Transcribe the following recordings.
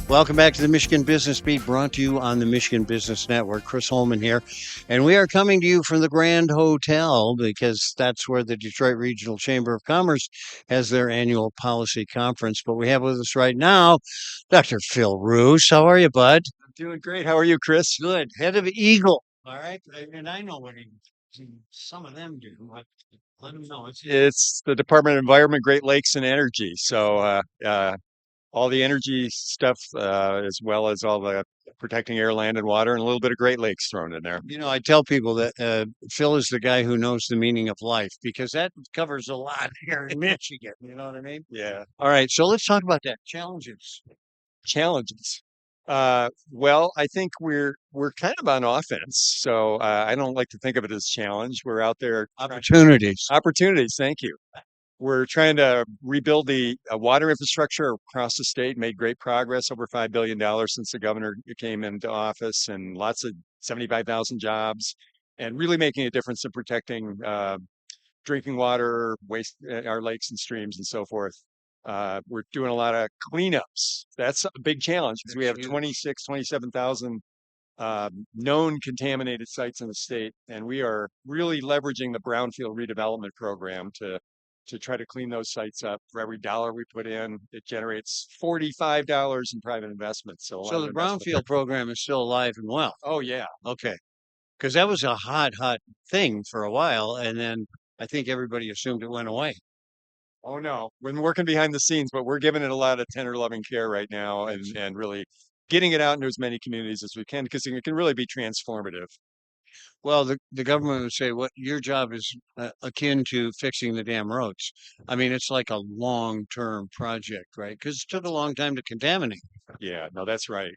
Welcome back to the Michigan Business Beat, brought to you on the Michigan Business Network. Chris Holman here, and we are coming to you from the Grand Hotel because that's where the Detroit Regional Chamber of Commerce has their annual policy conference. But we have with us right now Dr. Phil Roos. How are you, bud? I'm doing great. How are you, Chris? Good. Head of EGLE. All right. And I know what some of them do. But let them know. It's the Department of Environment, Great Lakes, and Energy. All the energy stuff, as well as all the protecting air, land, and water, and a little bit of Great Lakes thrown in there. I tell people that Phil is the guy who knows the meaning of life because that covers a lot here in Michigan. You know what I mean? Yeah. All right. So let's talk about that. Challenges. Challenges. Well, I think we're kind of on offense, so I don't like to think of it as challenge. We're out there Opportunities. opportunities. Thank you. We're trying to rebuild the water infrastructure across the state, made great progress, over $5 billion since the governor came into office, and lots of 75,000 jobs, and really making a difference in protecting drinking water, waste, our lakes and streams and so forth. We're doing a lot of cleanups. That's a big challenge because we have 27,000 known contaminated sites in the state, and we are really leveraging the brownfield redevelopment program to try to clean those sites up. For every dollar we put in, it generates $45 in private investment. So So the brownfield program is still alive and well. Oh yeah. Okay. Because that was a hot thing for a while. And then I think everybody assumed it went away. Oh no. We're working behind the scenes, but we're giving it a lot of tender loving care right now, and really getting it out into as many communities as we can because it can really be transformative. Well, the government would say what your job is akin to fixing the damn roads. I mean, it's like a long-term project, right? Because it took a long time to contaminate. Yeah, no, that's right.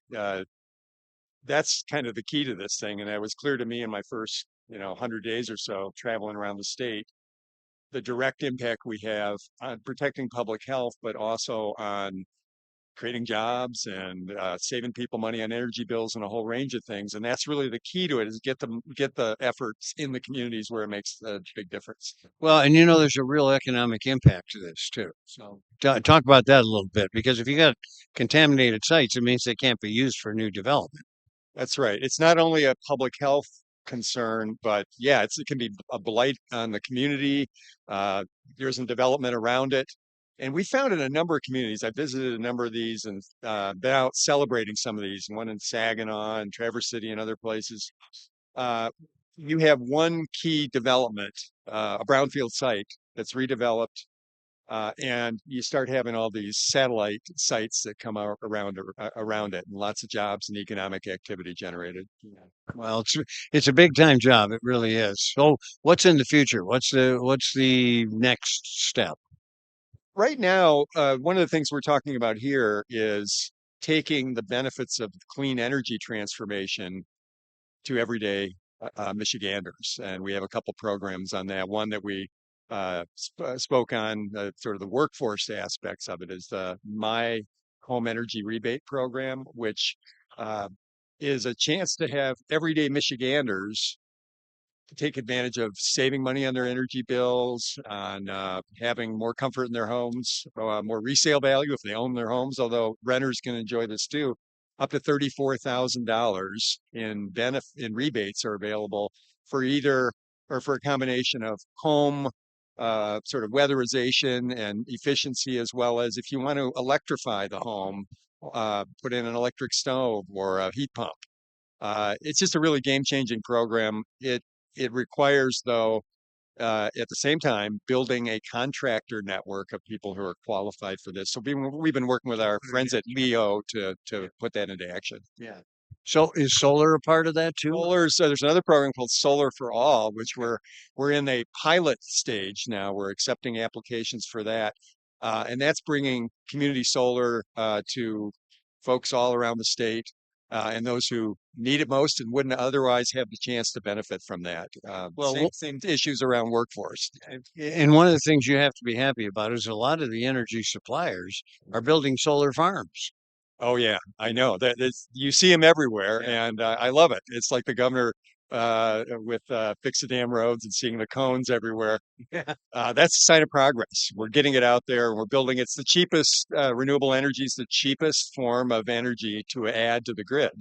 That's kind of the key to this thing. And it was clear to me in my first, 100 days or so traveling around the state, the direct impact we have on protecting public health, but also on creating jobs and saving people money on energy bills and a whole range of things. And that's really the key to it, is get the efforts in the communities where it makes a big difference. Well, and there's a real economic impact to this too. So talk about that a little bit, because if you got contaminated sites, it means they can't be used for new development. That's right. It's not only a public health concern, but yeah, it can be a blight on the community. There's some development around it. And we found in a number of communities, I visited a number of these and been out celebrating some of these, one in Saginaw and Traverse City and other places. Uh, you have one key development, a brownfield site that's redeveloped, and you start having all these satellite sites that come out around it, and lots of jobs and economic activity generated. Well, it's a big time job. It really is. So what's in the future? What's the next step? Right now, one of the things we're talking about here is taking the benefits of clean energy transformation to everyday Michiganders, and we have a couple programs on that. One that we spoke on, sort of the workforce aspects of it, is the My Home Energy Rebate Program, which uh, is a chance to have everyday Michiganders take advantage of saving money on their energy bills, on having more comfort in their homes, more resale value if they own their homes, although renters can enjoy this too. Up to $34,000 in rebates are available for either, or for a combination of home sort of weatherization and efficiency, as well as if you want to electrify the home, put in an electric stove or a heat pump. It's just a really game-changing program. It requires, though, at the same time, building a contractor network of people who are qualified for this. So we've been working with our friends at Leo to put that into action. Yeah. So is solar a part of that too? Solar, so there's another program called Solar for All, which we're in a pilot stage now. We're accepting applications for that, and that's bringing community solar to folks all around the state, and those who need it most and wouldn't otherwise have the chance to benefit from that. Same issues around workforce. And one of the things you have to be happy about is a lot of the energy suppliers are building solar farms. Oh yeah, I know that you see them everywhere, Yeah. and I love it. It's like the governor with fix-a-dam roads and seeing the cones everywhere. That's a sign of progress. We're getting it out there. We're building. It's the cheapest renewable energy is the cheapest form of energy to add to the grid.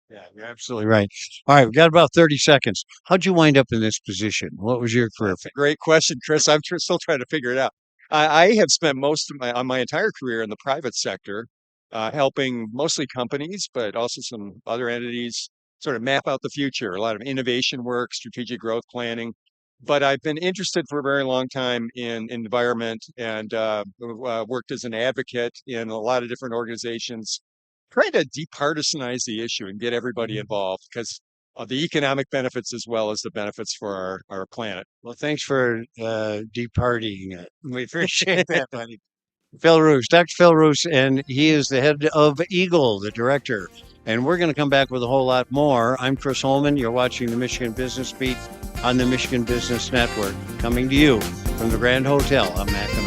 Yeah, you're absolutely right. All right, we've got about 30 seconds. How'd you wind up in this position? What was your career? That's a great question, Chris. I'm still trying to figure it out. I have spent most of my entire career in the private sector, helping mostly companies, but also some other entities sort of map out the future. A lot of innovation work, strategic growth planning. But I've been interested for a very long time in environment and worked as an advocate in a lot of different organizations, trying to departisanize the issue and get everybody involved because the economic benefits as well as the benefits for our planet. Well, thanks for departing it. We appreciate that, buddy. Phil Roos, Dr. Phil Roos, and he is the head of EGLE, the director. And we're going to come back with a whole lot more. I'm Chris Holman. You're watching the Michigan Business Beat on the Michigan Business Network, coming to you from the Grand Hotel on Mackinac.